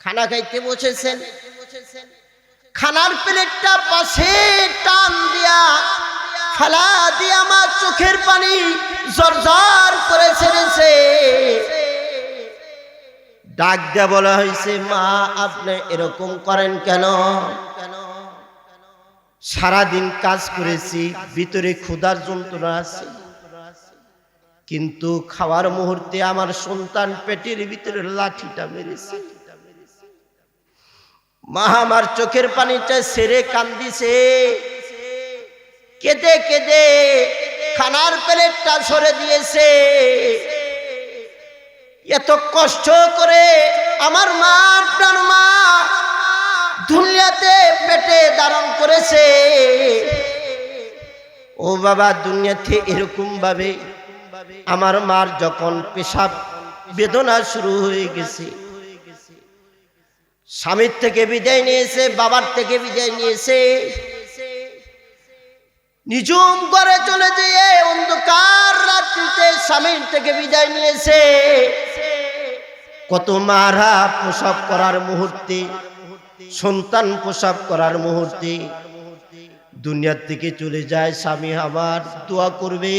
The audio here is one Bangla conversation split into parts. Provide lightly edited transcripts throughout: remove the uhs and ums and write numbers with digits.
খানা খাইতে বসেছেন, খানার প্লেটটা পাশে টান দিয়া ফেলা দিয়ে আমার চোখের পানি জর্জর করে ছেড়েছে। ডাক দিয়া বলা হয়েছে, মা আপনি এরকম করেন কেন? সারাদিন কাজ করেছি, ভিতরে ক্ষুধার যন্ত্রণা আছে, কিন্তু খাওয়ার মুহূর্তে আমার সন্তান পেটের ভিতরে লাঠিটা মেরেছে। মা আমার চোখের পানিটা ছেড়ে কান্দিছে, কেঁদে কেঁদে খানার প্লেটটা সরে দিয়েছে। এত কষ্ট করে আমার মা, আপনার মা দুনিয়াতে পেটে ধারণ করেছে। ও বাবা, দুনিয়াতে এরকম ভাবে আমার মার যখন পেশাব বেদনা শুরু হয়ে গেছে, স্বামীর থেকে বিদায় নিয়েছে, বাবার থেকে বিদায় নিয়েছে, নিজুম ঘরে চলে যেয়ে অন্ধকার রাত্রিতে স্বামীর থেকে বিদায় নিয়েছে। কত মারা প্রসব করার মুহূর্তে, সন্তান প্রসব করার মুহূর্তে দুনিয়ার থেকে চলে যায়। স্বামী আমার দোয়া করবে,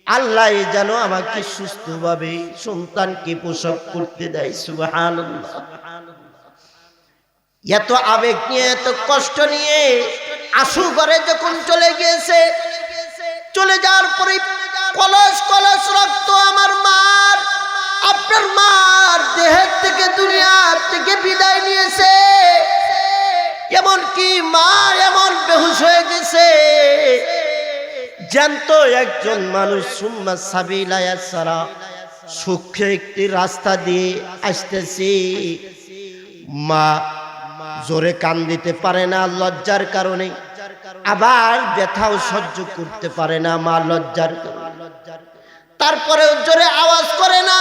আল্লাহ যেন আমাকে সুস্থভাবে সন্তানকে প্রসব করতে দেয়। সুবহানাল্লাহ। এত আবেগ নিয়ে, এত কষ্ট নিয়ে আশু ঘরে যখন চলে গিয়েছে, চলে যাওয়ার পরে কলস কলস রক্ত আমার মার, আপনার মার দেহের থেকে, দুনিয়ার থেকে বিদায় নিয়েছে। এমনকি মা এমন বেহুশ হয়ে গেছে, জ্যান্ত একজন মানুষ সুম্মা সাবিলা ইয়াসরা, সূক্ষ্ম একটি রাস্তা দিয়ে আসতেছে। মা জোরে কান দিতে পারে না লজ্জার কারণে, আবার ব্যথাও সহ্য করতে পারে না মা লজ্জার কারণে। তারপরেও জোরে আওয়াজ করে না,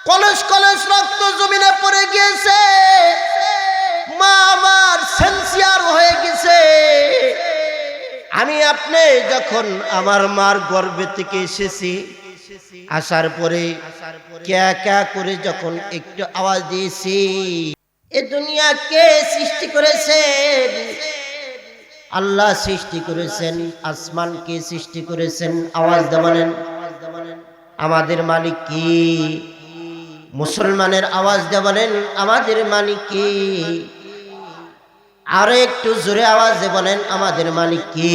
কলস কলস রক্ত জমিনে পড়ে গিয়েছে। মা আমার সেন্সিয়ার হয়ে গেছে। আমি আপনি যখন আমার মার গর্ভে থেকে এসেছি, আসার পরে ক্যা ক্যা করে যখন একটু আওয়াজ দিয়েছি, এ দুনিয়া কে সৃষ্টি করেছেন? আল্লাহ সৃষ্টি করেছেন। আসমান কে সৃষ্টি করেছেন? আওয়াজ দেবেন। আমাদের মালিক কি? মুসলমানের আওয়াজ দেবেন, আমাদের মালিক কি? আরো একটু জোরে আওয়াজে বলেন, আমাদের মালিক কি?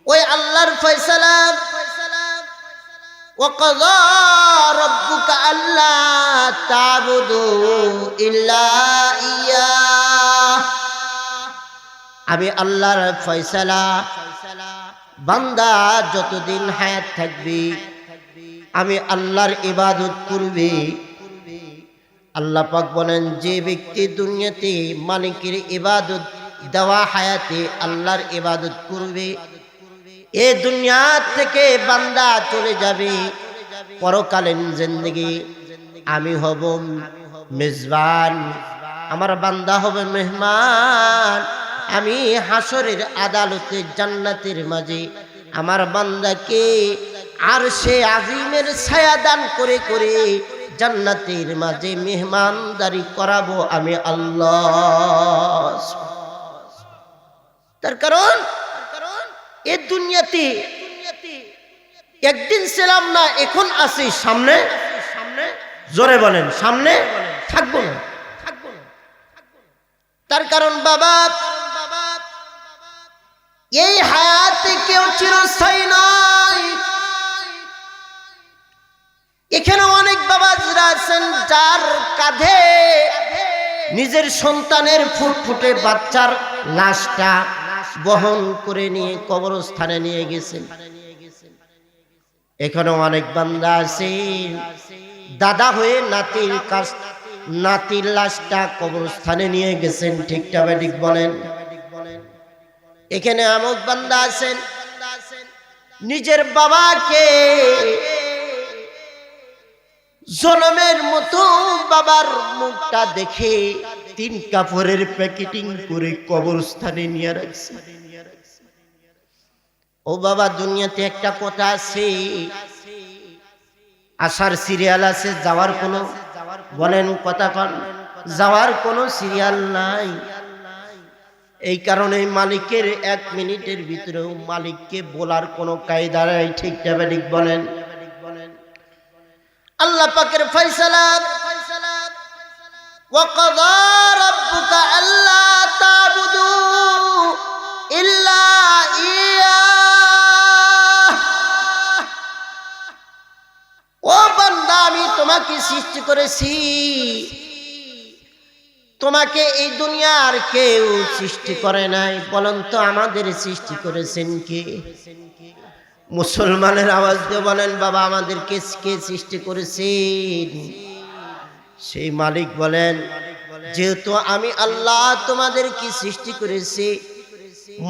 ওই আল্লাহর ফয়সালা, ওয়াকাযা রাব্বুকা আল্লা তা'বুদু ইল্লা ইয়্যাহ। আমি আল্লাহর ফয়সালা, বান্দা যতদিন হায়াত থাকবে আমি আল্লাহর ইবাদত করবে। আল্লাহ পাক বলেন, যে ব্যক্তি দুনিয়াতে মালিকের ইবাদত দেওয়া হায়াতে আল্লাহর ইবাদত করবে, এ দুনিয়া থেকে বান্দা চলে যাবে, পরকালীন জিন্দেগি আমি হব মেজবান, আমার বান্দা হবে মেহমান। আমি হাসরের আদালতে জান্নাতের মাঝে আমার বান্দাকে আরশে আজিমের ছায়া দান করে করে জান্নাতের মাঝে মেহমানদারি করাবো আমি আল্লাহ। তার কারণ এই দুনিয়াতে একদিন ছিলাম না, এখন আছি, সামনে জোরে বলেন সামনে থাকবো না। তার কারণ বাবা, এই হায়াতে কেউ চিরস্থায়ী নয়। এখানে অনেক বাবাজরা আছেন যার কাঁধে নিজের সন্তানের ফুটফুটে বাচ্চার লাশটা বহন করে নিয়ে কবরস্থানে নিয়ে গেছেন। এখানে অনেক বান্দা আছে দাদা হয়ে নাতির লাশটা কবরস্থানে নিয়ে গেছেন। ঠিকটা ঠিক বলেন। এখানে আমক বান্দা আছেন নিজের বাবাকে জনমের মতো বাবার মুখটা দেখে 3 কাপড়ের প্যাকেটিং করে কবরস্থানে নিয়ে রাখছে। ও বাবা, দুনিয়াতে একটা কথা আছে, আসার সিরিয়াল আছে, যাওয়ার কোনো, বলেন কথা কন, যাওয়ার কোনো সিরিয়াল নাই। এই কারণে মালিকের 1 মিনিটের ভিতরেও মালিককে বলার কোনো কায়দা নাই। ঠিক না ঠিক বলেন? আল্লাহ পাকের ফয়সালা, ওয়া ক্বাযা রাব্বুকা আল্লা তা'বুদু ইল্লা ইয়্যাহ। ও বান্দা, আমি তোমাকে সৃষ্টি করেছি, তোমাকে এই দুনিয়ার কেউ সৃষ্টি করে নাই। বলেন তো আমাদের সৃষ্টি করেছেন কে? মুসলমানের আওয়াজ দিয়ে বলেন, বাবা আমাদেরকে কে সৃষ্টি করেছেন? সেই মালিক বলেন, যেহেতু আমি আল্লাহ তোমাদেরকে সৃষ্টি করেছি,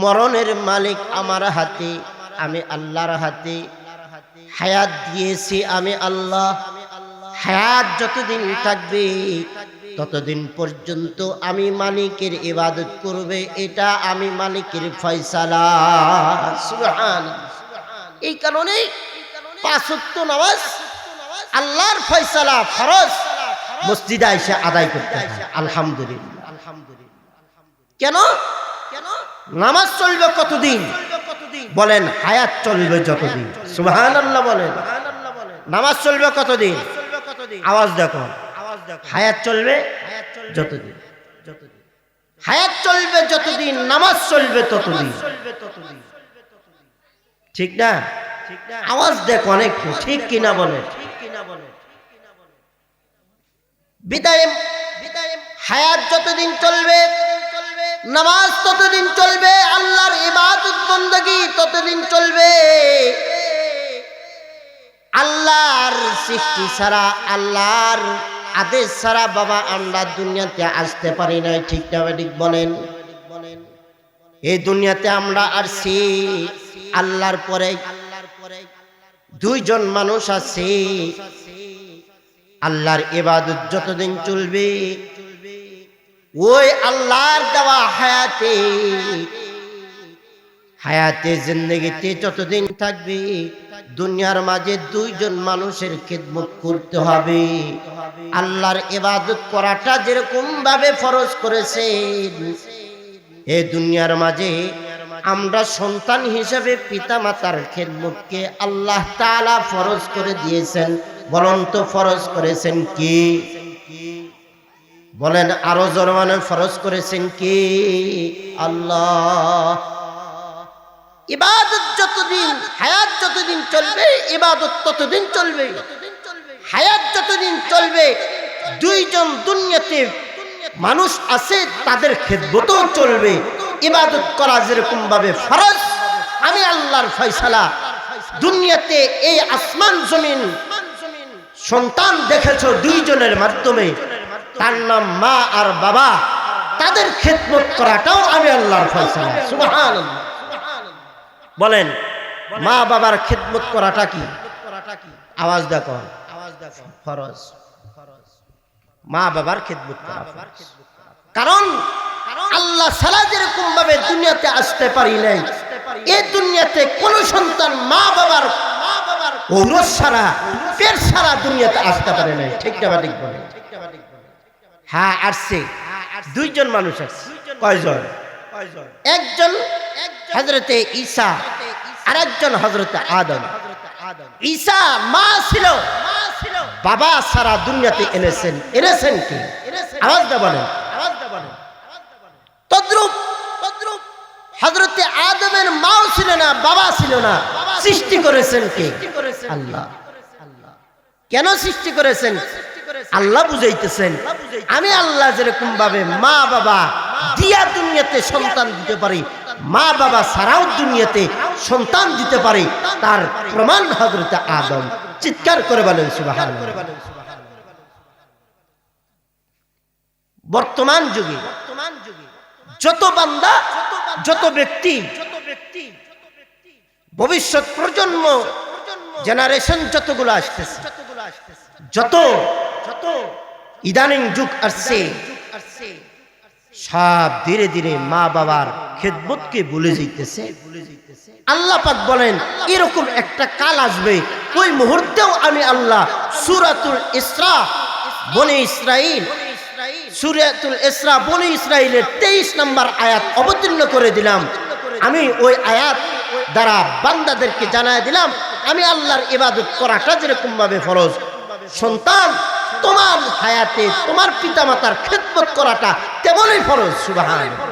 মরণের মালিক আমার হাতে, আমি আল্লাহর হাতে। হায়াত দিয়েছি আমি আল্লাহ, হায়াত যতদিন থাকবে ততদিন পর্যন্ত আমি মালিকের ইবাদত করবে, এটা আমি মালিকের ফয়সালা। সুবহানাল্লাহ। এই কারণে 5 ওয়াক্ত নামাজ আল্লাহর ফয়সালা, ফরজ, মসজিদে এসে আদায় করতে হয়। আলহামদুলিল্লাহ। কেন? নামাজ চলবে কতদিন? বলেন হায়াত চলবে যতদিন। সুবহানাল্লাহ বলেন। নামাজ চলবে কতদিন? আওয়াজ দেখো। হায়াত চলবে যতদিন, হায়াত চলবে যতদিন, নামাজ চলবে ততদিন। ঠিক না? আওয়াজ দেখো অনেক, ঠিক কিনা বলে? বিদায় হায়াত যতদিন চলবে, নামাজ ততদিন চলবে, আল্লাহর ইবাদত বندگی ততদিন চলবে। আল্লাহর সৃষ্টি ছাড়া, আল্লাহর আদেশ ছাড়া বাবা আমরা দুনিয়াতে আসতে পারি না। ঠিক না ঠিক বলেন? এই দুনিয়াতে আমরা আসছি, আল্লাহর পরে 2 জন মানুষ আছে। আল্লাহর ইবাদত যতদিন চলবে, ওই আল্লাহর দেওয়া হায়াতে জিন্দেগিতে যতদিন থাকবে, দুনিয়ার মাঝে 2 জন মানুষের খিদমত করতে হবে। আল্লাহর ইবাদত করাটা যেরকম ভাবে ফরজ করেছেন, এই দুনিয়ার মাঝে আমরা সন্তান হিসেবে পিতা মাতার খিদমতকে আল্লাহ তাআলা ফরজ করে দিয়েছেন। বলেন তো ফরজ করেছেন কি? বলেন আরো জোরে, মানে ফরজ করেছেন কি? আল্লাহ। ইবাদত যতদিন, হায়াত যতদিন চলবে, ইবাদত ততদিন চলবে। হায়াত যতদিন চলবে, 2 জন দুনিয়াতে মানুষ আছে, তাদের খিদমতও চলবে। ইবাদত করা যেরকম ভাবে ফরজ, আমি আল্লাহর ফয়সালা। দুনিয়াতে এই আসমান জমিন সন্তান দেখেছো 2 জনের মাধ্যমে, তার নাম মা আর বাবা, তাদের খিদমত করাটাও আমি আল্লাহর ফয়সালা। সুবহানাল্লাহ। বলেন মা বাবার খিদমত করাটা কি? আওয়াজ দেখো, ফরজ। মা বাবার খিদমত করা ফরজ। কারণ আল্লাহ ছাড়া যেরকম ভাবে দুনিয়াতে আসতে পারি নাই, এই দুনিয়াতে কোন সন্তান মা বাবার ঔরস ছাড়া, পেট ছাড়া দুনিয়াতে আসতে পারে নাই। ঠিক না ঠিক বলে? হ্যাঁ আসছে, 2 জন মানুষ আসছে। কয়জন? একজন হযরতে ঈসা, আর একজন হযরতে আদম। ঈসা মা ছিল, বাবা সারা দুনিয়াতে এনেছেন কি? আওয়াজ দা বলেন। তদ্রূপ হযরতে আদমের মাও ছিল না, বাবা ছিল না, সৃষ্টি করেছেন কে? আল্লাহ। কেন সৃষ্টি করেছেন? আল্লাহ বুঝাইতেছেন, আমি আল্লাহ যেরকম ভাবে মা বাবা দিয়া দুনিয়াতে সন্তান দিতে পারি, মা বাবা ছাড়াও দুনিয়াতে সন্তান দিতে পারি, তার প্রমাণ হযরতে আদম। চিৎকার করে বলেন সুবহানাল্লাহ। বর্তমান যুগে যত বান্দা, যত ব্যক্তি, ভবিষ্যৎ প্রজন্ম, জেনারেশন যতগুলো আসতেছে, যত ইদানিং যুগ আসছে, সব ধীরে ধীরে মা বাবার খেদমতকে ভুলে যাইতেছে। আল্লাহ পাক বলেন এরকম একটা কাল আসবে, ওই মুহূর্তেও আমি আল্লাহ সূরাতুল ইসরা বনি ইসরাইল, সূরাতুল ইসরা বনি ইসরাইলের 23 নম্বর আয়াত অবতীর্ণ করে দিলাম। আমি ওই আয়াত দ্বারা বান্দাদেরকে জানায় দিলাম আমি আল্লাহর ইবাদত করাটা যেরকম ভাবে ফরজ, সন্তান তোমার হায়াতে তোমার পিতামাতার খেদমত করাটা তেমনই ফরজ। সুবহানাল্লাহ।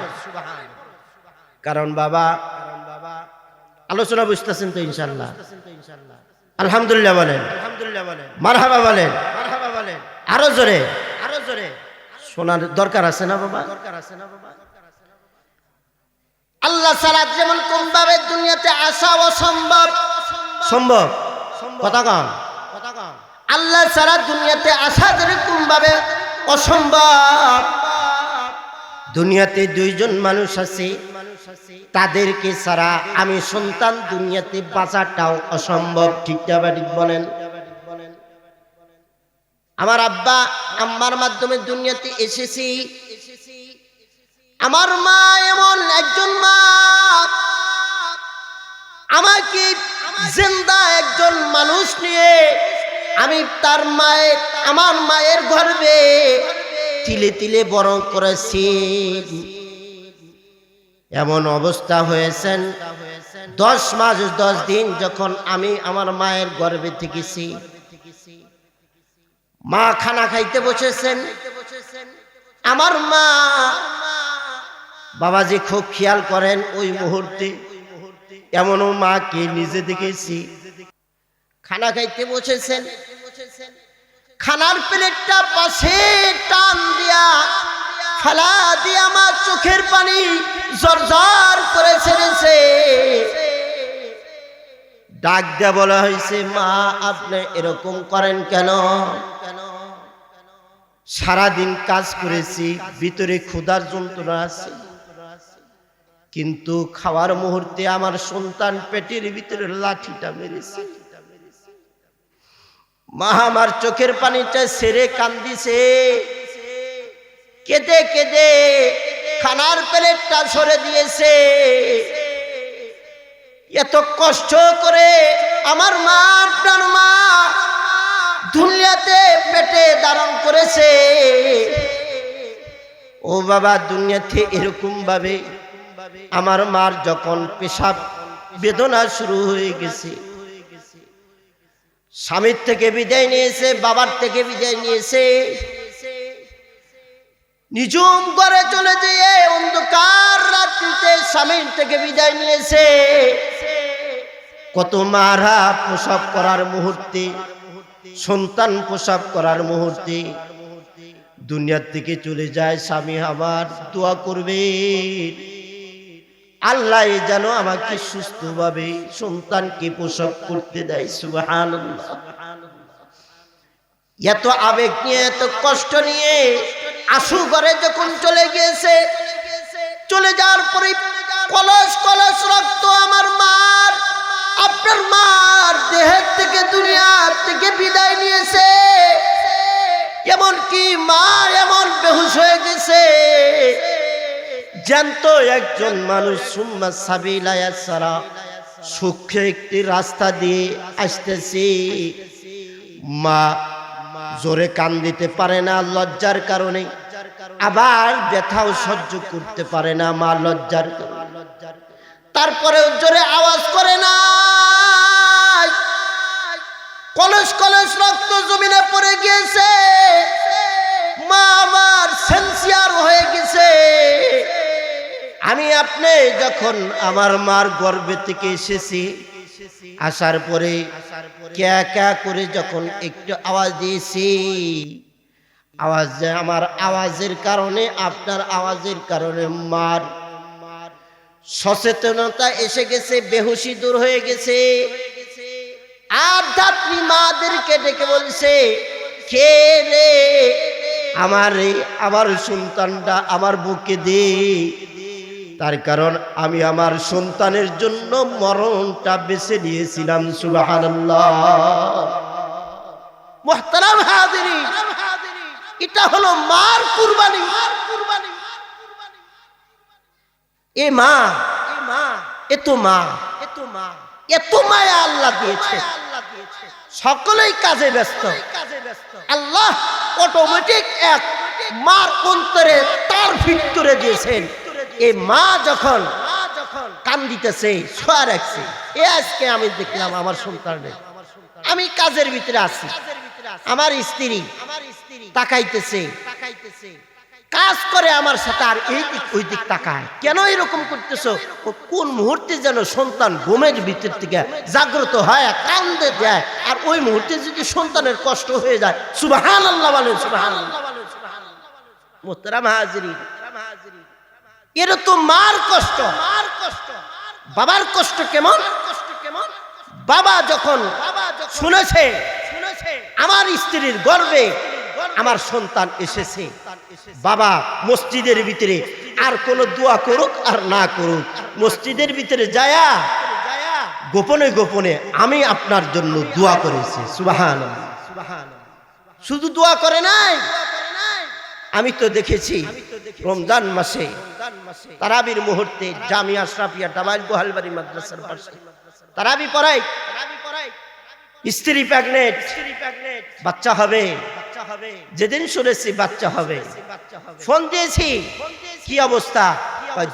কারণ বাবা, আলোচনা বুঝতেছেন তো ইনশাআল্লাহ? আলহামদুলিল্লাহ বলেন, মারহাবা বলেন, আরো জোরে শোনার দরকার আছে না বাবা? আল্লাহ ছাড়া যেমন কোন ভাবে দুনিয়াতে আসা অসম্ভব, সম্ভব কথা কম, আল্লাহ ছাড়া দুনিয়াতে আসা যেরকম ভাবে অসম্ভব। দুনিয়াতে দুইজন মানুষ আছে, তাদেরকে ছাড়া আমি সন্তান দুনিয়াতে বাঁচাটাও অসম্ভব। ঠিক না ঠিক বলেন? আমার আব্বা আম্মার মাধ্যমে দুনিয়াতে এসেছি। আমার মা এমন একজন মা, আমাকে জিন্দা একজন মানুষ নিয়ে আমি তার মায়ের, আমার মায়ের গর্ভে তিলে তিলে বড় করেছি। এমন অবস্থা হয়েছেন 10 মাস 10 দিন যখন আমি আমার মায়ের গর্ভে থেকেছি। মা খানা খাইতে বসেছেন, আমার মা বাবাজি খুব খেয়াল করেন ওই মুহূর্তে, এমনও মাকে নিজে দেখেছি খানা খাইতে বসেছেন, খানার প্লেটটা পাশে টান দিয়া ফালা দিয়ে আমার চোখের পানি জর্জর করে ছেড়েছে। ডাক দিয়া বলা হয়েছে, মা আপনি এরকম করেন কেন? সারাদিন কাজ করেছি, ভিতরে ক্ষুধার যন্ত্রণা আছে, কিন্তু খাওয়ার মুহূর্তে আমার সন্তান পেটের ভিতরে লাঠিটা মেরেছে। মা আমার চোখের পানিটা ছেড়ে কান্দিছে, কেঁদে কেঁদে খানার প্লেটটা সরে দিয়েছে। এত কষ্ট করে আমার মা, আপনার মা দুনিয়াতে পেটে ধারণ করেছে। ও বাবা, দুনিয়াতে এরকম ভাবে আমার মার যখন পেশাব বেদনা শুরু হয়ে গেছে, স্বামীর থেকে বিদায় নিয়েছে, বাবার থেকে বিদায় নিয়েছে, নিজুম ঘরে চলে যেয়ে অন্ধকার রাত্রিতে স্বামীর থেকে বিদায় নিয়েছে। কত মারা প্রসব করার মুহূর্তে, সন্তান প্রসব করার মুহূর্তে দুনিয়ার থেকে চলে যায়। স্বামী আমার দোয়া করবে, আল্লাহ যেন আমাকে সুস্থভাবে সন্তানকে প্রসব করতে দেয়। সুবহানাল্লাহ। এত আবেগ নিয়ে, এত কষ্ট নিয়ে আশু ঘরে যখন চলে গিয়েছে, চলে যাওয়ার পরে কলস কলস রক্ত আমার মার, আপনার মার দেহের থেকে, দুনিয়ার থেকে বিদায় নিয়েছে। এমনকি মা এমন বেহুশ হয়ে গেছে, জ্যান্ত একজন মানুষ সুম্মা সাবিলা ইয়াসরা সূক্ষ্ম একটি রাস্তা দিয়ে আসতেছে। মা জোরে কান দিতে পারে না লজ্জার কারণে, আবার ব্যথাও সহ্য করতে পারে না মা লজ্জার কারণে। তারপরেও জোরে আওয়াজ করে না, কলস কলস রক্ত জমিনে পড়ে গিয়েছে। মা আমার সেন্সিয়ার হয়ে গেছে। আমি আপনি যখন আমার মার গর্ভে থেকে এসেছি, আসার পরে ক্যা ক্যা করে যখন একটু আওয়াজ দিয়েছি, আওয়াজ, আমার আওয়াজের কারণে, আপনার আওয়াজের কারণে মার সচেতনতা এসে গেছে, বেহুশি দূর হয়ে গেছে। আর ধাত্রী মাদেরকে ডেকে বলছে, কে রে আমার সন্তানটা আমার বুকে দে। তার কারণ আমি আমার সন্তানের জন্য মরণটা বেছে নিয়েছিলাম। সুবহানাল্লাহ। মুহতারাম হাজিরিন, এটা হলো মার কুরবানি। এ মা, এ তো মা, এত মায়া আল্লাহ দিয়েছে, সকলেই কাজে ব্যস্ত। আল্লাহ অটোমেটিক এক মার অন্তরে তার ভিতরে দিয়েছেন। এই মা যখন কান দিতেছে শোয়া রাখছে, এ আজকে আমি দেখলাম আমার সন্তানের, আমি কাজের ভিতরে আছি, আমার স্ত্রী তাকাইতেছে, কাজ করে আমার সাথে আর এই দিক ওই দিক তাকায়, কেন এরকম করতেছো? কোন মুহূর্তে যেন সন্তান ঘুমের ভিতর থেকে জাগ্রত হয়, কান্দে যায়, আর ওই মুহূর্তে যদি সন্তানের কষ্ট হয়ে যায়, সুবহানাল্লাহ বলেন, সুবহানাল্লাহ। মুহতারাম হাজিরিন, এর তো মার কষ্ট, বাবার কষ্ট কেমন? বাবা যখন শুনেছে আমার স্ত্রীর গর্ভে আমার সন্তান এসেছে, বাবা মসজিদের ভিতরে আর কোন দোয়া করুক আর না করুক, মসজিদের ভিতরে যায়া গোপনে গোপনে আমি আপনার জন্য দোয়া করেছি, সুবহানাল্লাহ। শুধু দোয়া করে নাই, আমি তো দেখেছি রমজান মাসে তারাবির মুহূর্তে জামিয়া আশরাফিয়া টাবাইল গোহালবাড়ি মাদ্রাসার পাশে তারাবি পড়াই, স্ত্রী প্রেগনেন্ট, বাচ্চা হবে, যেদিন শুনেছি বাচ্চা হবে, ফোন দিয়েছি, কি অবস্থা?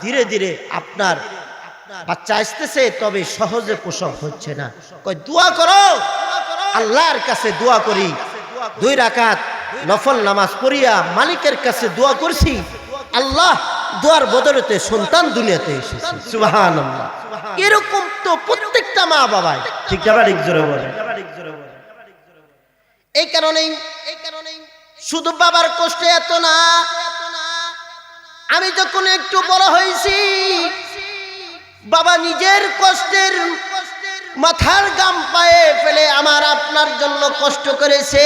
ধীরে ধীরে আপনার বাচ্চা আসতেছে, তবে সহজে প্রসব হচ্ছে না। দোয়া করো, আল্লাহর কাছে দোয়া করি, 2 রাকাত নফল নামাজ পড়িয়া মালিকের কাছে দোয়া করছি, আল্লাহ দোয়ার বদলতে সন্তান দুনিয়াতে এসেছে, সুবহানাল্লাহ। এরকম তো প্রত্যেকটা মা বাবাই, ঠিক না? ঠিক জোরে বলে। এই কারণেই শুধু বাবার কষ্ট এত না, আমি যখন একটু বড় হয়েছি, বাবা নিজের কষ্টের মাথার গাম পায়ে ফেলে আমার আপনার জন্য কষ্ট করেছে।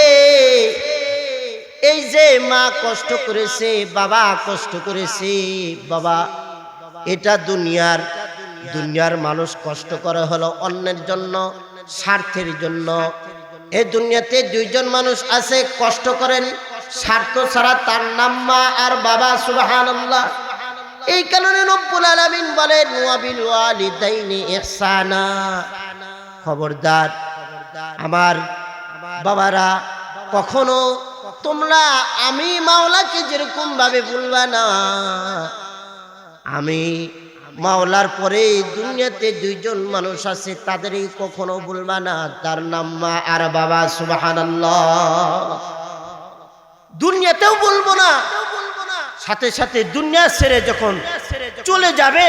এই যে মা কষ্ট করেছে, বাবা কষ্ট করেছে, বাবা এটা দুনিয়ার মানুষ কষ্ট করে হলো অন্যের জন্য, স্বার্থের জন্য। এই দুনিয়াতে 2 জন মানুষ আছে কষ্ট করেন স্বার্থ ছাড়া, তার নাম মা আর বাবা, সুবহানাল্লাহ। এই কারণে রব্বুল আলামিন বলেন ওয়া বিল ওয়ালিদাইনি ইহসানা, খবরদার আমার বাবারা, কখনো তোমরা আমি মাওলাকে যেরকম ভাবে বলবা না, আমি মাওলার পরে দুনিয়াতে 2 জন মানুষ আছে তাদেরই কখনো বলবা না, তার নাম মা আর বাবা, সুবহানাল্লাহ। দুনিয়াতেও বলবো না, সাথে সাথে দুনিয়া ছেড়ে যখন চলে যাবে,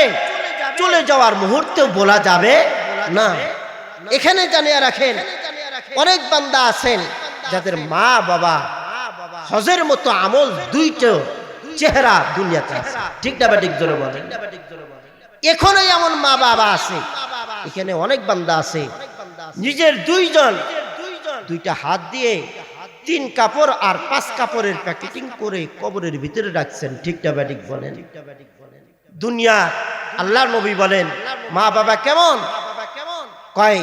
চলে যাওয়ার মুহূর্তেও বলা যাবে না। এখানে জানিয়ে রাখেন, অনেক বান্দা আছেন যাদের মা বাবা হজের মতো আমল 2টো চেহারা দুনিয়াতে আছে, ঠিক না? ঠিক জোরে বলেন। এখনো এমন মা বাবা আছে, এখানে অনেক বান্দা আছে নিজের 2টা হাত দিয়ে 3 কাপড় আর 5 কাপড়ের প্যাকেটিং করে কবরের ভিতরে রাখছেন, ঠিক না? ঠিক বলেন। দুনিয়া আল্লাহর নবী বলেন মা বাবা কেমন? কয়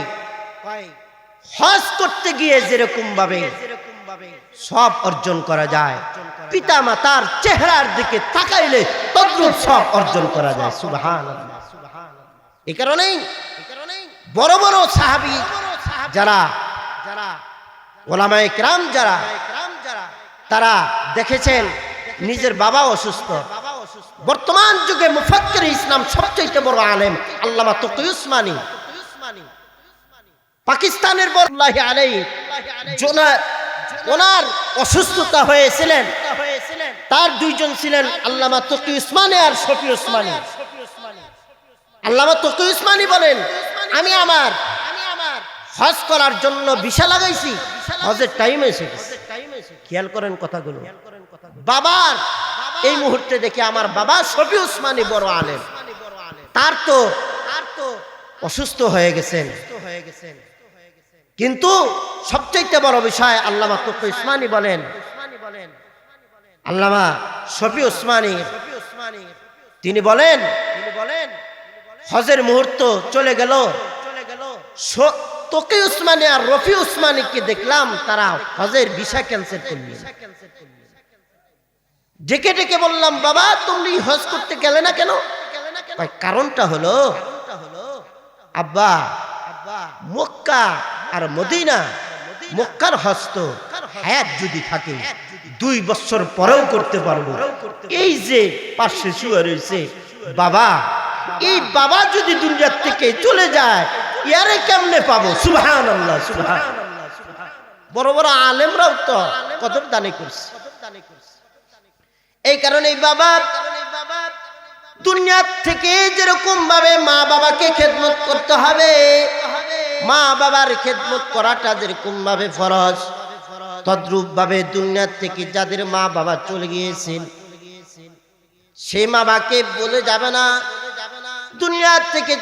হজ করতে গিয়ে যেরকম ভাবে সব অর্জন করা যায়, পিতা মাতার চেহারার দিকে তাকাইলে তদ্রূপ সব অর্জন করা যায়, সুবহানাল্লাহ। এই কারণেই বড় বড় সাহাবী যারা ওলামায়ে কেরাম যারা তারা দেখেছেন নিজের বাবা অসুস্থ। বর্তমান যুগে মুফাক্কির ইসলাম সবচেয়ে বড় আলেম আল্লামা তকি উসমানী, পাকিস্তানের বরুল্লাহি আলাইহি, ওনার অসুস্থতা হয়েছিলেন, তার 2 জন ছিলেন আল্লামা তকি উসমানী আর শফি উসমানী। আল্লামা তকি উসমানী বলেন আমি আমার হজ করার জন্য ভিসা লাগাইছি, হজের টাইম এসে গেছে। খেয়াল করেন কথাগুলো। বাবার এই মুহূর্তে দেখে আমার বাবা শফি উসমানী বড় আলেম, তার তো অসুস্থ হয়ে গেছেন, কিন্তু সবচেয়ে বড় বিষয় আল্লামা তকি উসমানী বলেন, আল্লামা শফি উসমানী তিনি বলেন হজের মুহূর্ত চলে গেল, তকি উসমানী আর রফি উসমানীকে দেখলাম তারা হজের ভিসা ক্যান্সেল করলেন। ডেকে ডেকে বললাম বাবা তুমি হজ করতে গেলে না কেন? কারণটা হলো আব্বা মক্কা আর মদিনা, মক্কার হস্ত হায়াত যদি থাকে 2 বছর পরেও করতে পারবো। এই যে পাশে শুয়ে রয়েছে বাবা, এই বাবা যদি দুনিয়ার থেকে চলে যায় ইয়ারে কেমনে পাবো? সুবহানাল্লাহ, সুবহানাল্লাহ। বড় বড় আলেমরাও তো কদর দানি করছে। এই কারণে বাবা দুনিয়ার থেকে যেরকম ভাবে মা বাবাকে খেদমত করতে হবে, মা বাবার খেদমত করাটা যেরকম ভাবে ফরজ, তদ্রূপ ভাবে দুনিয়ার থেকে যাদের মা বাবা চলে গিয়েছেন সেই মা বাবাকে বলে যাবে না। দুনিয়ার থেকে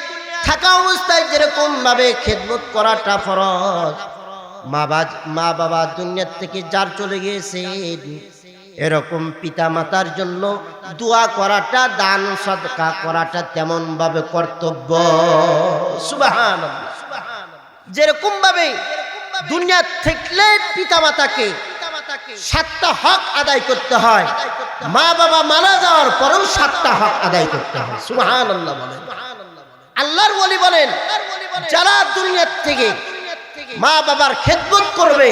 থাকা অবস্থায় যেরকম ভাবে খেদমত করাটা ফরজ, মা বাবা দুনিয়ার থেকে যার চলে গিয়েছেন এরকম পিতা মাতার জন্য দোয়া করাটা, দান সদকা করাটা তেমন ভাবে কর্তব্য। সুবহানাল্লাহ। যেরকম ভাবে দুনিয়া থাকলে পিতা মাতাকে 7টা হক আদায় করতে হয়, মা বাবা মারা যাওয়ার পরেও 7টা হক আদায় করতে হয়। সুবহানাল্লাহ বলেন। আল্লাহর ওলি বলেন যারা দুনিয়ার থেকে মা বাবার খেদমত করবে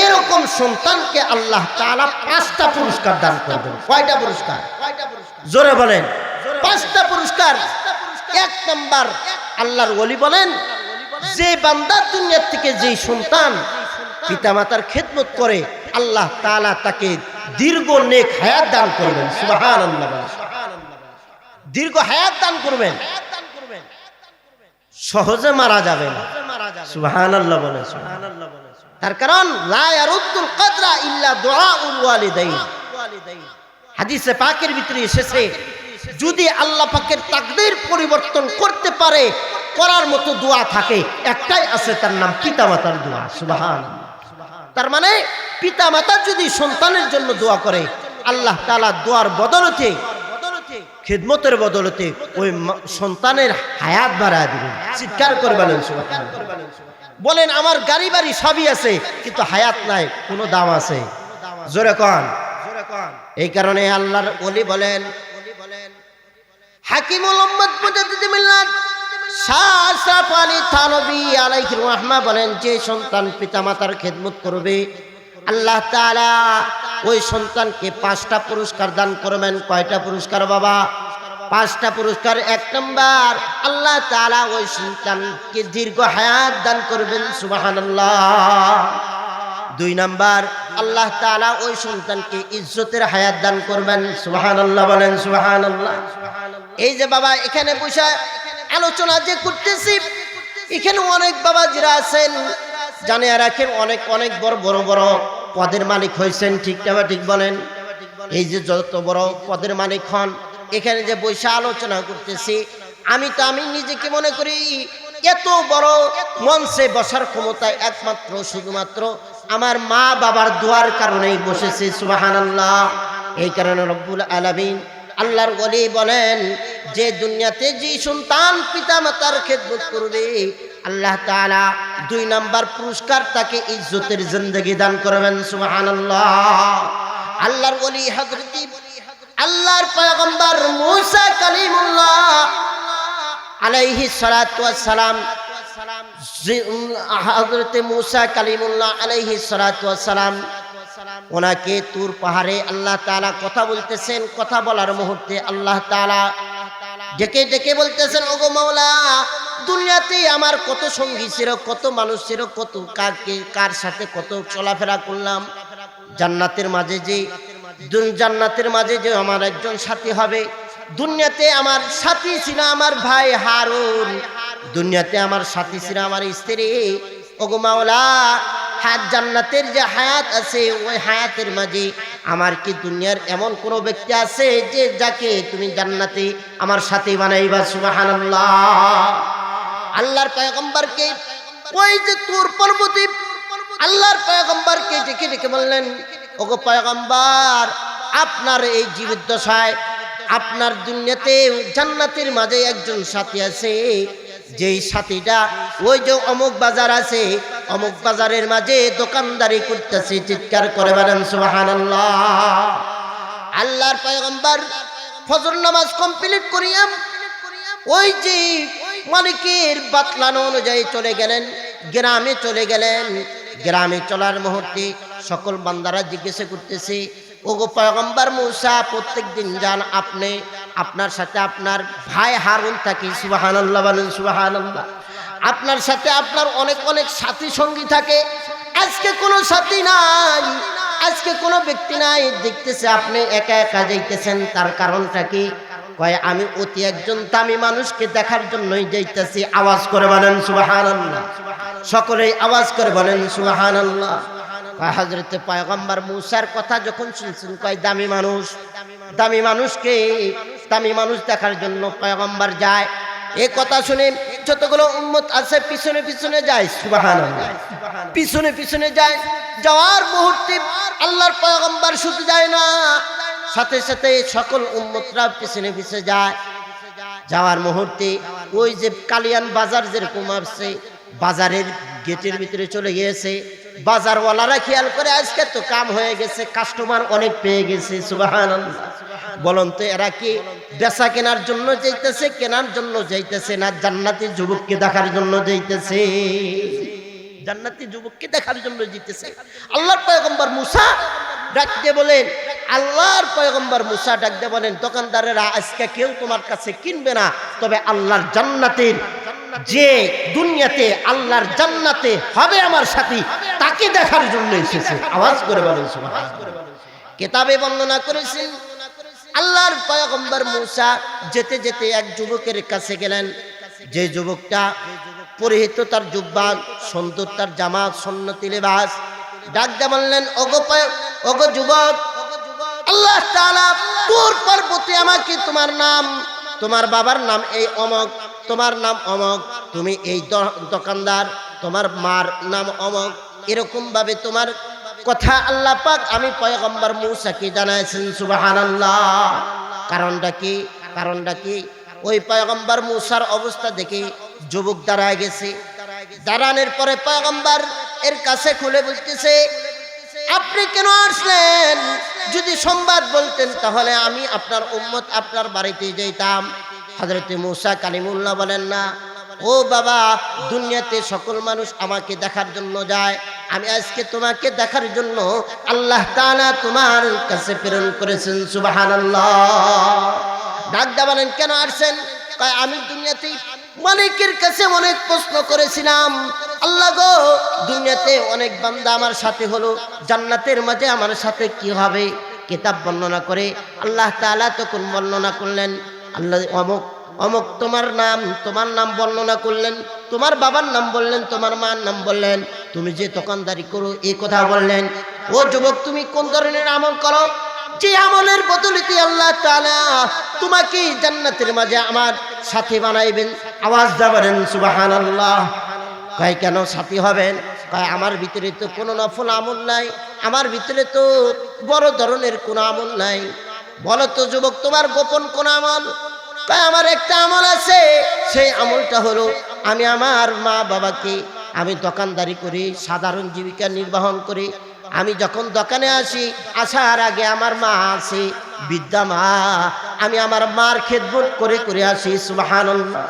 এরকম সন্তানকে আল্লাহ তাআলা 5টা পুরস্কার দান করবেন। কয়টা পুরস্কার? জোরে বলেন। 5টা পুরস্কার। 1 নাম্বার, আল্লাহর ওলি বলেন যে বান্দা দুনিয়ার থেকে যেই সন্তান পিতামাতার খেদমত করে আল্লাহ তাআলা তাকে দীর্ঘ নেক হায়াত দান করবেন। সুবহানাল্লাহ। দীর্ঘ হায়াত দান করবেন, সহজে মারা যাবে না। সুবহানাল্লাহ বলেন। তার কারণ লা ইয়ারুদ্দুল কদরা ইল্লা দুআউল ওয়ালিদাইন। হাদিসে পাকের ভিতরে এসেছে যদি আল্লাহ পাকের তাকদীর পরিবর্তন করতে পারে করার মতো দোয়া থাকে একটাই আছে, তার নাম পিতামাতার দোয়া। সুবহানাল্লাহ। তার মানে পিতামাতা যদি সন্তানের জন্য দোয়া করে আল্লাহ তাআলা দোয়ার বদলতে, খেদমতের বদলতে ওই সন্তানের হায়াত বাড়ায় দিবেন। চিৎকার করে বলেন সুবহানাল্লাহ। বলেন আমার গাড়ি বাড়ি সবই আছে কিন্তু হায়াত নাই, কোনো দাম আছে? জোরে কোন। এই কারণে আল্লাহর ওলি বলেন হাকিমুল উম্মত মুজাদ্দিদ মিল্লাত শাহ আশরাফ আলী থানভী আলাইহির রাহমা বলেন যে সন্তান পিতামাতার খেদমত করবে আল্লাহ তাআলা ওই সন্তানকে 5টা পুরস্কার দান করবেন। কয়টা পুরস্কার বাবা? 5টা পুরস্কার। 1 নাম্বার, আল্লাহ তাআলা ওই সন্তানকে দীর্ঘ হায়াত দান করবেন। সুবহানাল্লাহ। 2 নাম্বার, আল্লাহ তাআলা ওই সন্তানকে ইজ্জতের হায়াত দান করবেন। সুবহানাল্লাহ বলেন। সুবহানাল্লাহ। এই যে বাবা এখানে বসে আলোচনা যে করতেছি এখানে অনেক বাবা যারা আছেন জানিয়ে রাখেন অনেক অনেক বড় বড় বড় পদের মালিক হয়েছেন। ঠিক না ঠিক বলেন? এই যে যত বড় পদের মালিক হন এখানে যে বসে আলোচনা করতেছি আমি নিজেকে মনে করি এত বড় মঞ্চে বসার ক্ষমতা একমাত্র শুধুমাত্র আমার মা বাবার দোয়ার কারণেই বসেছি। সুবহানাল্লাহ। এই কারণে রব্বুল আলামিন আল্লাহর ওলি বলেন যে দুনিয়াতে যে সন্তান পিতামাতার খেদমত করবে আল্লাহ তাআলা 2 নাম্বার পুরস্কার তাকে ইজ্জতের জিন্দেগি দান করবেন। সুবহানাল্লাহ। আল্লাহর ওলি হযরত আল্লাহর পয়গম্বর মূসা কালিমুল্লাহ আলাইহিস সালাতু ওয়াস সালাম, হযরত মূসা কালিমুল্লাহ আলাইহিস সালাতু ওয়াস সালাম ওনাকে তুর পাহাড়ে আল্লাহ তাআলা কথা বলতেছেন। কথা বলার মুহূর্তে আল্লাহ তাআলা ডেকে ডেকে বলতেছেন ওগো মাওলা দুনিয়াতে আমার কত সঙ্গী ছিল, কত মানুষ ছিল, কত কার সাথে কত চলাফেরা করলাম। জান্নাতের মাঝে যে আমার একজন সাথী হবে। দুনিয়াতে আমার সাথী ছিল আমার ভাই হারুন, দুনিয়াতে আমার সাথী ছিল আমার স্ত্রী। ওগো মাওলা জান্নাতের যে হায়াত আছে ওই হায়াতের মাঝে আমার কি দুনিয়ার এমন কোন ব্যক্তি আছে যে যাকে তুমি জান্নাতে আমার সাথী বানাইবা? সুবহানাল্লাহ। আল্লাহর পয়গম্বরকে ওই যে তুর পর্বতে আল্লাহর পয়গম্বরকে ডেকে ডেকে বললেন ওগো পয়গম্বর আপনার এই জীবদ্দশায় আপনার দুনিয়াতে জান্নাতের মাঝে একজন সাথী আছে, যেই সাথীটা ওই যে অমুক বাজার আছে অমুক বাজারের মাঝে দোকানদারি করতেছে। চিৎকার করে বলেন সুবহানাল্লাহ। আল্লাহর পয়গম্বর ফজর নামাজ কমপ্লিট করিয়া ওই যে মালিকের বাতলানো অনুযায়ী চলে গেলেন, গ্রামে চলে গেলেন। গ্রামে চলার মুহূর্তে সকল বান্দারা জিজ্ঞাসা করতেছে, ওগো পয়গম্বর মূসা, প্রত্যেক দিন যান আপনি, আপনার সাথে আপনার ভাই হারুন থাকে। সুবহানাল্লাহ বলেন সুবহানাল্লাহ। আপনার সাথে আপনার অনেক অনেক সাথী সঙ্গী থাকে, আজকে কোনো সাথী নাই, আজকে কোনো ব্যক্তি নাই, দেখতেছে আপনি একা একা যাইতেছেন। তার কারণটা কি? কয় আমি অতি একজন দামি মানুষকে দেখার জন্যই যাইতেছি। আওয়াজ করে বলেন সুবহানাল্লাহ, সকলেই আওয়াজ করে বলেন সুবহানাল্লাহ। হযরতে পয়গম্বর মূসার কথা যখন শুনছেন, কয় দামি মানুষ, দামি মানুষকে দামি মানুষ দেখার জন্য পয়গম্বর যায়। এই কথা শুনে যতগুলো উম্মত আছে পিছনে পিছনে যায়। সুবহানাল্লাহ, পিছনে পিছনে যায়। যাওয়ার মুহূর্তে আল্লাহর পয়গম্বর শুধু যায় না, সাথে সাথে সকল উম্মতরা পিছনে পিছনে যায়। যাওয়ার মুহূর্তে ওই যে কালিয়ান বাজার যেরকম আসছে, বাজারের গেটের ভিতরে চলে গিয়েছে। বাজারওয়ালারা খেয়াল করে আজকে তো কাম হয়ে গেছে, কাস্টমার অনেক পেয়ে গেছে। সুবহানাল্লাহ। বলুন তো এরা কি বেচা কেনার জন্য যাইতেছে, কেনার জন্য যাইতেছে, না জান্নাতি যুবককে দেখার জন্য যাইতেছে? জান্নাতি যুবককে দেখার জন্য যাইতেছে। আল্লাহর পয়গম্বর মূসা ডাক দিয়ে বলেন, আল্লাহর পয়গম্বর মূসা ডাক দিয়ে বলেন, দোকানদারেরা আজকে কেউ তোমার কাছে কিনবে না, তবে আল্লাহর জান্নাতের যে দুনিয়াতে আল্লাহর জান্নাতে হবে আমার সাথী, তাকে দেখার জন্য এসেছে। আওয়াজ করে বলেন সুবহানাল্লাহ। কিতাবে বর্ণনা করেছেন আল্লাহর পয়গম্বর মূসা যেতে যেতে এক যুবকের কাছে গেলেন, যে যুবকটা পরিহিত তার জুব্বা, সুন্দর তার জামা, সুন্নতি লিবাস। ডাক দিয়ে বললেন, ওগো যুবক, আল্লাহ তাআলা তোর পরবর্তী আমাকে তোমার নাম, তোমার বাবার নাম এই অমক, তোমার নাম অমক, তুমি এই দোকানদার, তোমার মার নাম অমক, এরকম ভাবে তোমার কথা আল্লাহ পাক আমি পয়গম্বর মূসাকে জানাইছেন। সুবহানাল্লাহ। কারণটা কি? কারণটা কি? ওই পয়গম্বর মূসার অবস্থা দেখে যুবক দাঁড়ায় গেছে। দাঁড়ানোর পরে পয়গম্বর এর কাছে খুলে বলতেছে, আপনি কেন আসলেন? যদি সংবাদ বলতেন তাহলে আমি আপনার উম্মত আপনার বাড়িতে যাইতাম। হযরতে মূসা কালিমুল্লাহ বলেন, না ও বাবা, দুনিয়াতে সকল মানুষ আমাকে দেখার জন্য যায়, আমি আজকে তোমাকে দেখার জন্য আল্লাহ তাআলা তোমার কাছে প্রেরণ করেছেন। সুবহানাল্লাহ। ডাক দিয়ে বলেন, কেন আসছেন? কয় আমি দুনিয়াতে মালিকের কাছে অনেক প্রশ্ন করেছিলাম, আল্লাহ গো, দুনিয়াতে অনেক বান্দা আমার সাথে হলো, জান্নাতের মাঝে আমার সাথে কি হবে? কিতাব বর্ণনা করে আল্লাহ তাআলা তখন বর্ণনা করলেন, আল্লাহ অমুক অমুক তোমার নাম বর্ণনা করলেন, তোমার বাবার নাম বললেন, তোমার মার নাম বললেন, তুমি যে দোকানদারি করো এই কথা বললেন। ও যুবক, তুমি কোন ধরনের আমল করো, যে আমলের বদৌলতে আল্লাহ তাআলা তোমাকে জান্নাতের মাঝে আমার সাথী বানাইবেন? আওয়াজ দেবেন সুবহানাল্লাহ। কয় কেন সাথী হবেন? কয় আমার ভিতরে তো কোনো নফল আমল নাই, আমার ভিতরে তো বড় ধরনের কোনো আমল নাই। বলো তো যুবক, তোমার গোপন কোন আমল? কয় আমার একটা আমল আছে, সেই আমলটা হলো আমি আমার মা বাবাকে, আমি দোকানদারি করি, সাধারণ জীবিকা নির্বাহন করি, আমি যখন দোকানে আসি, আসার আগে আমার মা আছে বৃদ্ধা মা, আমি আমার মার খেদমত করে করে আসি। সুবহানাল্লাহ।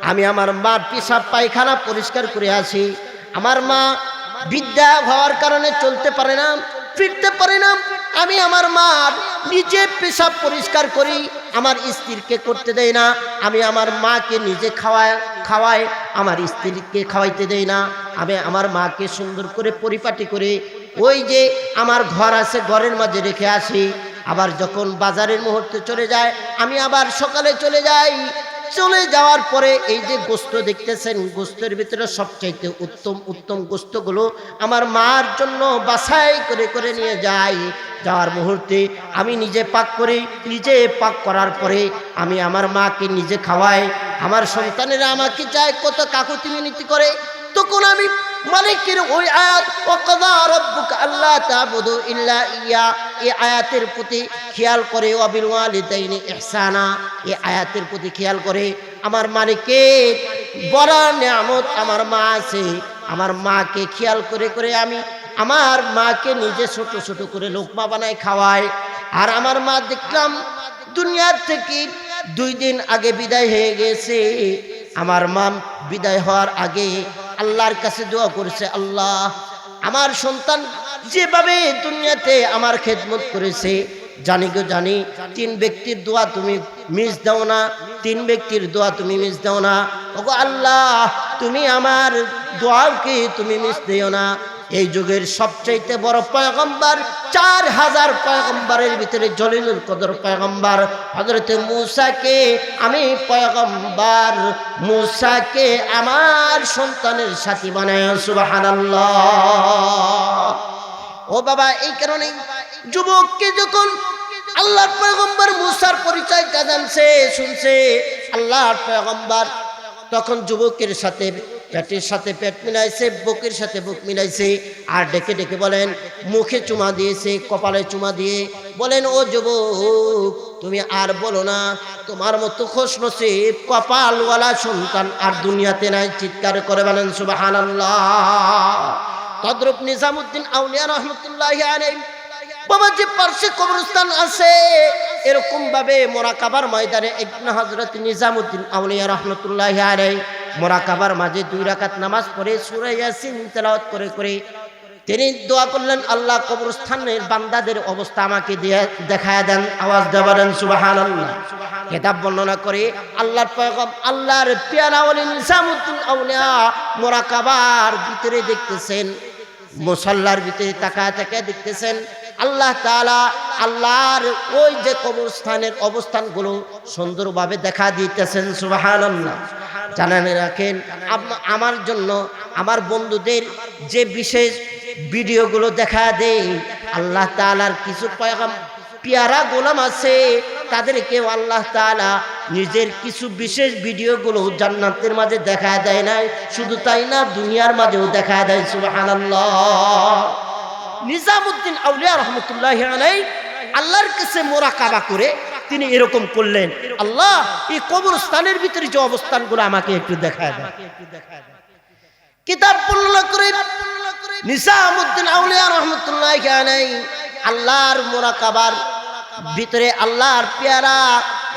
আমি আমার মার পেশাব পায়খানা পরিষ্কার করে আসি। আমার মা বৃদ্ধা হওয়ার কারণে চলতে পারে না, ফিরতে পারে না, আমি আমার মার নিজে পেশাব পরিষ্কার করি, আমার স্ত্রীকে করতে দেই না, আমি আমার মাকে নিজে খাওয়াই, আমার স্ত্রীকে খাওয়াইতে দেই না, আমি আমার মাকে সুন্দর করে পরিপাটি করে ওই যে আমার ঘর আছে ঘরের মাঝে রেখে আসি। আবার যখন বাজারের মুহূর্তে চলে যায়, আমি আবার সকালে চলে যাই। চলে যাওয়ার পরে এই যে গোস্ত দেখতেছেন, গোস্তের ভিতরে সবচাইতে উত্তম উত্তম গোস্তগুলো আমার মার জন্য বাছাই করে করে নিয়ে যাই। যাওয়ার মুহূর্তে আমি নিজে পাক করি, নিজে পাক করার পরে আমি আমার মাকে নিজে খাওয়াই। আমার সন্তানেরা আমাকে চায় কত কাকুতি মিনতি করে, তখন আমি মালিকের ওই আয়াত ওয়াকাযা রাব্বুকা আল্লা তা'বুদু ইল্লা ইয়া, এই আয়াতের প্রতি খেয়াল করে, ওয়াবিল ওয়ালিদাইনি ইহসানা, এই আয়াতের প্রতি খেয়াল করে আমার মালিকের বড় নিয়ামত আমার মা আছে, আমার মাকে খেয়াল করে করে আমি আমার মাকে নিজে ছোট ছোট করে লোকমা বানাই খাওয়াই। আর আমার মা দেখলাম দুনিয়ার থেকে 2 দিন আগে বিদায় হয়ে গেছে। আমার মা বিদায় হওয়ার আগে আল্লাহর কাছে দোয়া করেছে, আল্লাহ আমার সন্তান যেভাবে দুনিয়াতে আমার খেদমত করেছে, জানি গো জানি 3 ব্যক্তির দোয়া তুমি মিস দাও না, 3 ব্যক্তির দোয়া তুমি মিস দাও না। ওগো আল্লাহ, তুমি আমার দোয়াকে তুমি মিস দিও না। এই যুগের সবচাইতে বড় পয়গম্বর, 4000 পয়গম্বরের ভিতরে জলিলুল কদর পয়গম্বর হযরত মূসাকে আমি পয়গম্বর মূসাকে আমার সন্তানের সাথী বানায়। সুবহানাল্লাহ। ও বাবা, এই কারণে যুবককে যখন আল্লাহর পয়গম্বর মূসার পরিচয়টা জানছে, শুনছে আল্লাহর পয়গম্বর, তখন যুবকের সাথে পেটের সাথে পেট মিলাইছে, বুকের সাথে বুক মিলাইছে, আর ডেকে ডেকে বলেন, মুখে চুমা দিয়েছে, কপালে চুমা দিয়ে বলেন, ও যুবক তুমি আর বলো না, তোমার মতো খুশনসিব কপালওয়ালা সন্তান আর দুনিয়াতে নাই। চিৎকার করে বলেন সুবহানাল্লাহ। তদ্রুপ নিজামুদ্দিন আউলিয়া রহমতুল্লাহি আলাইহি বাবা যে পার্শ্বে কবরস্থান আছে, এরকম ভাবে মোরাকাবার ময়দানে ইবনে হযরত নিজামুদ্দিন আউলিয়া রহমতুল্লাহি আলাইহি মোরাকাবার মাঝে 2 রাকাত নামাজ পড়ে সূরা ইয়াসিন তেলাওয়াত করে করে তিনি দোয়া করলেন, আল্লাহ কবরস্থানের বান্দাদের অবস্থা আমাকে দেখায় দেন। আওয়াজ দেবেন সুবহানাল্লাহ। কিতাব বর্ণনা করে আল্লাহর পয়গম্বর আল্লাহর পেয়ারা ওলি নিজামুদ্দিন আউলিয়া মোরাকাবার ভিতরে দেখতেছেন, মুসাল্লার ভিতরে তাকায় তাকায় দেখতেছেন আল্লাহ তাআলা আল্লাহর ওই যে কবরস্থানের অবস্থানগুলো সুন্দরভাবে দেখা দিতেছেন। সুবহানাল্লাহ। জানানে রাখেন, আমার জন্য আমার বন্ধুদের যে বিশেষ ভিডিওগুলো দেখা দেয়, আল্লাহ তাআলার কিছু পেয়ারা গোলাম আছে, তাদেরকেও আল্লাহ তাআলা নিজের কিছু বিশেষ ভিডিওগুলো জান্নাতের মাঝে দেখা দেয় না, শুধু তাই না দুনিয়ার মাঝেও দেখা দেয়। সুবহানাল্লাহ। নিজামুদ্দিন আউলিয়া রহমতুল্লাহি আলাইহি আল্লাহর কাছে মোরাকাবা করে তিনি এরকম করলেন, আল্লাহ এই কবরস্থানের ভিতরে যে অবস্থানগুলো আমাকে একটু দেখায় দেন। কিতাব বর্ণনা করে নিজামুদ্দিন আউলিয়া রহমতুল্লাহি আলাইহি আল্লাহর মোরাকাবার ভিতরে আল্লাহর পেয়ারা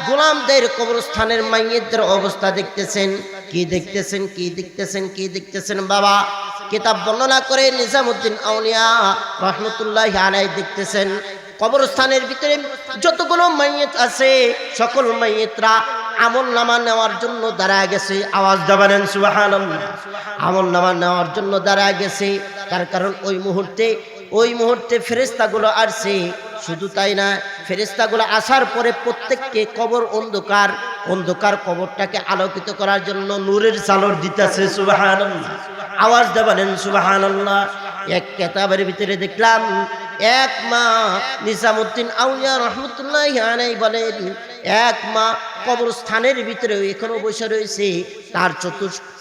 গোলামদের কবরস্থানের মাইয়িতদের অবস্থা দেখতেছেন। কি দেখতেছেন, কি দেখতেছেন, কি দেখতেছেন বাবা? কিতাব বর্ণনা করে নিজামুদ্দিন আউলিয়া রহমতুল্লাহি আলাইহি দেখতেছেন কবরস্থানের ভিতরে যতগুলো মাইয়িত আছে, সকল মাইয়িতরা আমলনামা নেওয়ার জন্য দাঁড়ায় গেছে। আওয়াজ দেবেন সুবহানাল্লাহ। আমলনামা নেওয়ার জন্য দাঁড়ায় গেছে, তার কারণ ওই মুহূর্তে ফেরেশতাগুলো আসছে। শুধু তাই না, ফেরেশতাগুলো আসার পরে প্রত্যেককে কবর অন্ধকার কবরটাকে আলোকিত করার জন্য নূরের চাদর দিতেছে। সুবহানাল্লাহ। আওয়াজ দেবেন সুবহানাল্লাহ। এক কিতাবের ভিতরে দেখলাম এক মা নিজামুদ্দিন আউলিয়া রহমতুল্লাহি আলাইহি বলেন, এক মা কবরস্থানের ভিতরে এখনো বসে রয়েছে, তার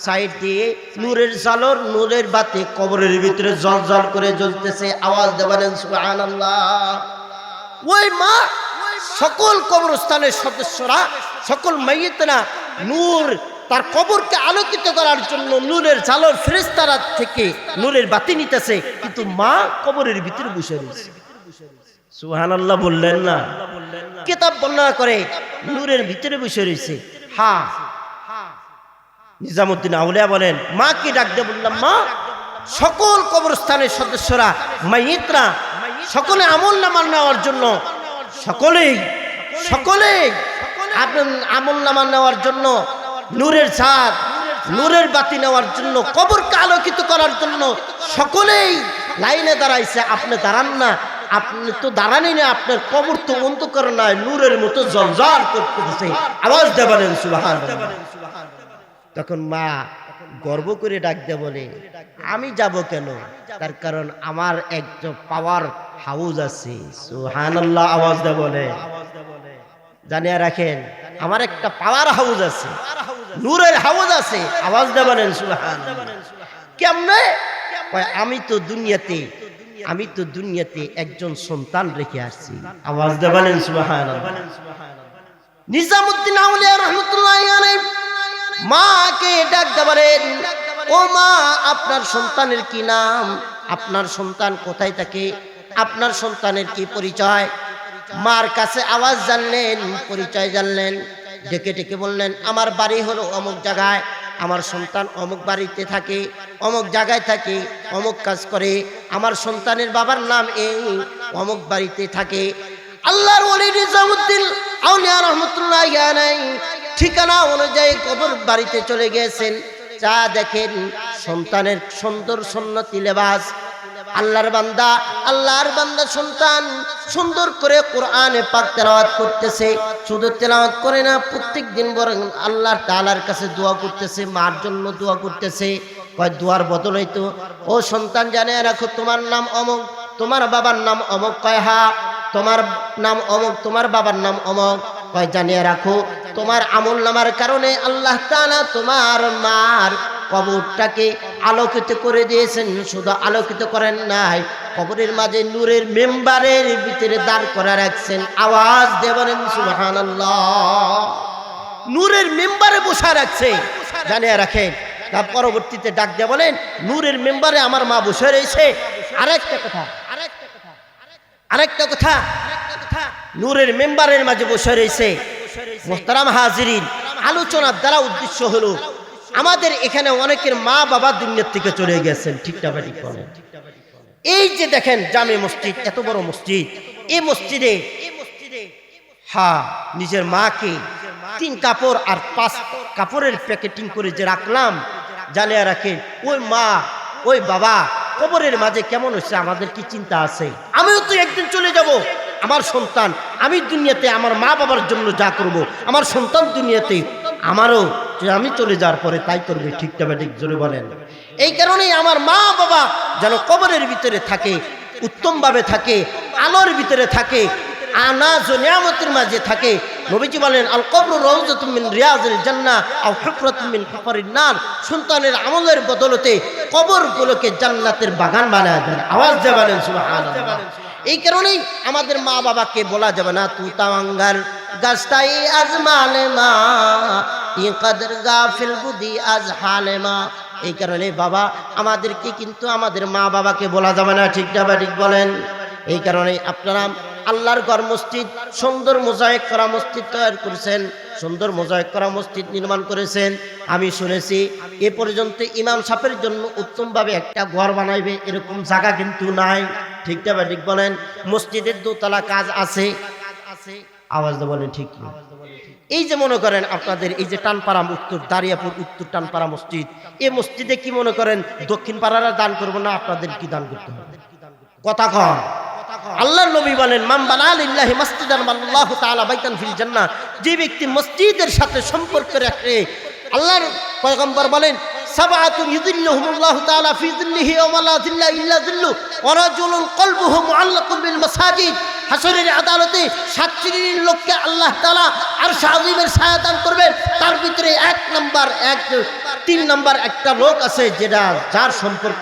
সাইড দিয়ে নূরের ঝালর, নূরের বাতি কবরের ভিতরে জ্বল করে জ্বলতেছে। আওয়াজ দেবেন সুবহানাল্লাহ। ওই মা সকল কবরস্থানের সদস্যরা, সকল মাইয়িতরা নূর তার কবরকে আলোকিত করার জন্য নূরের ঝালর ফেরেশতারা থেকে নূরের বাতি নিতেছে, কিন্তু মা কবরের ভিতরে বসে রয়েছে। সুবহানাল্লাহ বললেন না? কিতাব বর্ণনা করে নূরের ভিতরে বসে রয়েছে। হ্যাঁ, নিজামুদ্দিন আউলিয়া বলেন, মাকে ডাক দিয়ে বললাম, মা সকল কবরস্থানের সদস্যরা মাইয়িতরা সকলে আমলনামা নেওয়ার জন্য সকলেই আমলনামা নেওয়ার জন্য নূরের ছাদ, নূরের বাতি নেওয়ার জন্য, কবরকে আলোকিত করার জন্য সকলেই লাইনে দাঁড়াইছে। আপনি দাঁড়ান না, আপনি তো দাঁড়ানি না, আপনার কবর তো অন্ধকার নয়, নূরের মতো জ্বলজ্বল করতেছে। আওয়াজ দেবেন সুবহানাল্লাহ। তখন মা গর্ব করে ডাক দিয়ে বলে, আমি যাব কেন? তার কারণ আমার একটা পাওয়ার হাউস আছে। সুবহানাল্লাহ। আওয়াজ দিয়ে বলে, জানিয়ে রাখেন, আমার একটা পাওয়ার হাউস আছে, নূরের হাউস আছে। আওয়াজ দিয়ে বলেন সুবহানাল্লাহ। কেমনে? আমি তো দুনিয়াতে একজন সন্তান রেখে আসছি। আওয়াজ দিয়ে বলেন সুবহানাল্লাহ। নিজামুদ্দিন আউলিয়া রাহমাতুল্লাহি আলাইহি মাকে ডাক দিয়ে বলেন, ও মা, আপনার সন্তানের কি নাম? আপনার সন্তান কোথায় থাকে? আপনার সন্তানের কি পরিচয়? মার কাছে আওয়াজ জানলেন, পরিচয় জানলেন। ডেকে ডেকে বললেন আমার বাড়ি হলো অমুক জায়গায়, আমার সন্তান অমুক বাড়িতে থাকে, অমুক জায়গায় থাকে, অমুক কাজ করে, আমার সন্তানের বাবার নাম এই, অমুক বাড়িতে থাকে। আল্লাহর ওলি নিজামুদ্দিন আউলিয়া রাহমাতুল্লাহ আলাইহি ঠিকানা অনুযায়ী কবর বাড়িতে চলে গেছেন। যা দেখেন সন্তানের সুন্দর সুন্নতি লেবাস, আল্লাহর বান্দা সন্তান সুন্দর করে কোরআনে পাক তেলাওয়াত করতেছে। শুধু তেলাওয়াত করে না, প্রত্যেক দিন বরং আল্লাহ তাআলার কাছে দোয়া করতেছে, মার জন্য দোয়া করতেছে। কয় দোয়ার বদল হইতো, ও সন্তান জানে রাখো তোমার নাম অমুক, তোমার বাবার নাম অমুক। কয় হ্যাঁ, তোমার নাম অমুক, তোমার বাবার নাম অমুক। কয় জানিয়ে রাখো তোমার আমল নামার কারণে আল্লাহ তাআলা তোমার মার কবরটাকে আলোকিত করে দিয়েছেন। শুধু আলোকিত করেন নাই, কবরের মাঝে নূরের মেম্বারের ভিতরে দাঁড় করা রাখছেন। আওয়াজ দিয়ে বলেন সুবহানাল্লাহ। নূরের মেম্বারে বসা রাখছে, জানিয়ে রাখেন। তার পরবর্তীতে ডাক দিয়ে বলেন নূরের মেম্বারে আমার মা বসে রয়েছে। আরেকটা কথা, নূরের মেম্বারের মাঝে বসে রয়েছে। মুহতারাম হাজিরিন, আলোচনার দ্বারা উদ্দেশ্য হলো আমাদের এখানে অনেকের মা বাবা দুনিয়ার থেকে চলে গেছেন, ঠিক না ঠিক বলেন? এই যে দেখেন জামে মসজিদ, এত বড় মসজিদ, এই মসজিদে হ্যাঁ নিজের মাকে 3 কাপড় আর 5 কাপড়ের প্যাকেটিং করে যে রাখলাম, জানিয়ে রাখেন ওই মা ওই বাবা কবরের মাঝে কেমন হচ্ছে আমাদের কি চিন্তা আছে? আমিও তো একদিন চলে যাব। আমার সন্তান, আমি দুনিয়াতে আমার মা বাবার জন্য যা করব, আমার সন্তান দুনিয়াতে আমারও আমি চলে যাওয়ার পরে তাই করবে, ঠিক না ঠিক জোরে বলেন? এই কারণেই আমার মা বাবা যেন কবরের ভিতরে থাকে, উত্তমভাবে থাকে, আলোর ভিতরে থাকে, আনাজ ও নিয়ামতের মাঝে থাকে। নবীজি বলেন আল কবরু রাউযাতুম মিন রিয়াজিল জান্নাহ আও হুফরাতুম মিন হুফারিন নার। সন্তানের আমলের বদলতে কবরগুলোকে জান্নাতের বাগান বানায় দেন। আওয়াজ দিয়ে বলেন সুবহানাল্লাহ। এই কারণেই আমাদের মা বাবাকে বলা যাবে না তু তাওয়াঙ্গার গাছটাই আজমালে মা ই কদর গাফিল বুদি আজ হালে মা। এই কারণে বাবা আমাদেরকে কিন্তু আমাদের মা বাবাকে বলা যাবে না, ঠিক না ঠিক বলেন? এই কারণে আপনারা আল্লাহর ঘর মসজিদ, সুন্দর মোজায়েক করা মসজিদ তৈরি করেছেন, সুন্দর মোজায়েক করা মসজিদ নির্মাণ করেছেন। আমি শুনেছি এ পর্যন্ত ইমাম সাহেবের জন্য উত্তমভাবে একটা ঘর বানাইবে এরকম জায়গা কিন্তু নাই, ঠিক না ঠিক বলেন? মসজিদের 2 তলা কাজ আছে। আওয়াজ দিয়ে বলেন ঠিক না? এই যে মনে করেন আপনাদের এই যে টানপাড়া উত্তর দারিয়াপুর উত্তর টানপাড়া মসজিদ, এই মসজিদে কি মনে করেন দক্ষিণ পাড়ারা দান করবো না? আপনাদের কি দান করতে হবে? কথা কন। আল্লাহর নবী বলেন মান বানা লিল্লাহি মাসজিদান বানাল্লাহু তাআলা বাইতান ফিল জান্নাহ। যে ব্যক্তি মসজিদের সাথে সম্পর্ক রাখে, আল্লাহর পয়গম্বর বলেন সাবআতুন ইযিল্লুহুমুল্লাহু তাআলা ফি যিল্লিহি ওয়া লা যিল্লা ইল্লা যিল্লু ওয়া রাজুলুন কলবুহু মুআল্লাকুন বিল মাসাজিদ। হাসরের আদালতে 7 শ্রেণীর লোককে আল্লাহ তাআলা আরশ আযীমের ছায়া দান করবেন। তার ভিতরে 3 নাম্বার একটা লোক আছে যেটা যার সম্পর্ক